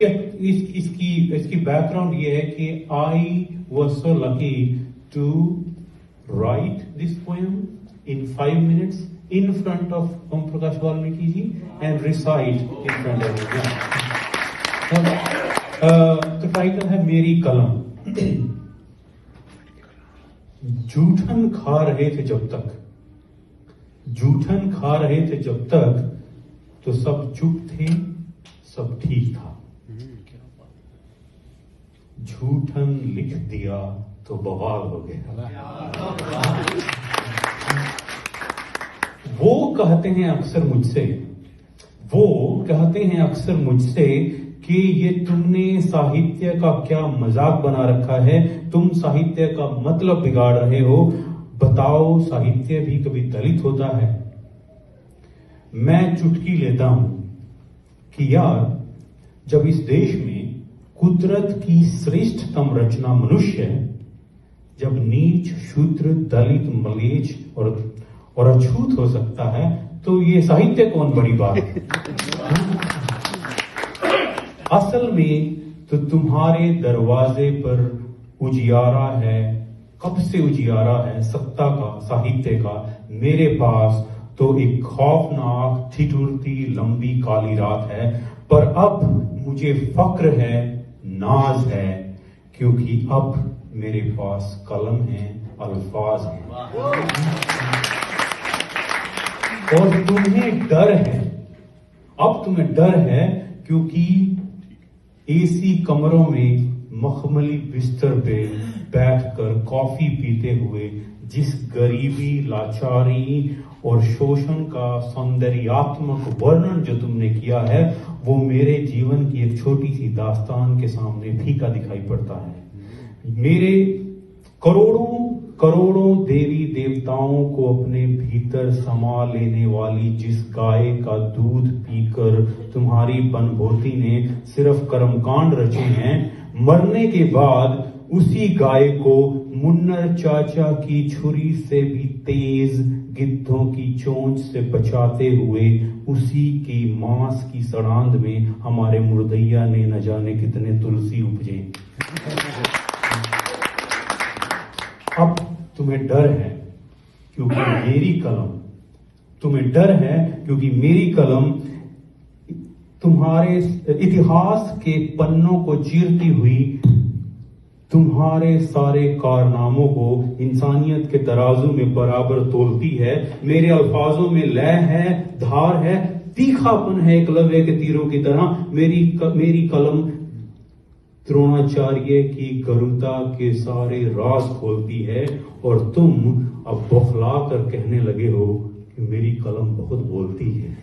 इसकी बैकग्राउंड ये है कि I was so lucky to write this poem in 5 minutes in front of Om Prakash Valmiki ji and recite in front of him. तो title है मेरी कलम। जूठन खा रहे थे जब तक, जूठन खा रहे थे जब तक, तो सब चुप थे, सब ठीक था। झूठन लिख दिया तो बवाल हो गया। वो कहते हैं अक्सर मुझसे कि ये तुमने साहित्य का क्या मजाक बना रखा है, तुम साहित्य का मतलब बिगाड़ रहे हो। बताओ, साहित्य भी कभी दलित होता है? मैं चुटकी लेता हूं कि यार, जब इस देश में कुदरत की श्रेष्ठतम रचना मनुष्य है, जब नीच, शूद्र, दलित, मलेच्छ और अछूत हो सकता है, तो ये साहित्य कौन बड़ी बात है? असल में तो तुम्हारे दरवाजे पर उजियारा है, कब से उजियारा है सत्ता का, साहित्य का। मेरे पास तो एक खौफनाक ठिठुरती लंबी काली रात है, पर अब मुझे फक्र है, नाज है, क्योंकि अब मेरे पास कलम है, अल्फाज है। और तुम्हें डर है, अब तुम्हें डर है, क्योंकि एसी कमरों में मखमली बिस्तर पे बैठकर कॉफी पीते हुए जिस गरीबी, लाचारी और शोषण का सौंदर्यात्मक वर्णन जो तुमने किया है, वो मेरे जीवन की एक छोटी सी दास्तान के सामने फीका दिखाई पड़ता है। मेरे करोड़ों देवी देवताओं को अपने भीतर समा लेने वाली जिस गाय का दूध पीकर तुम्हारी बनभोती ने सिर्फ कर्मकांड रचे हैं, मरने के बाद उसी गाय को मुन्नर चाचा की छुरी से भी तेज, गिद्धों की चोंच से बचाते हुए उसी की मांस की सड़ांध में हमारे मुर्दैया ने न जाने कितने तुलसी उपजे। अब तुम्हें डर है क्योंकि मेरी कलम, तुम्हें डर है क्योंकि मेरी कलम तुम्हारे इतिहास के पन्नों को चीरती हुई तुम्हारे सारे कारनामों को इंसानियत के तराजू में बराबर तोलती है। मेरे अल्फाजों में लय है, धार है, तीखापन है, एकलव्य के तीरों की तरह। मेरी कलम द्रोणाचार्य की गरुता के सारे राज खोलती है, और तुम अब बौखला कर कहने लगे हो कि मेरी कलम बहुत बोलती है।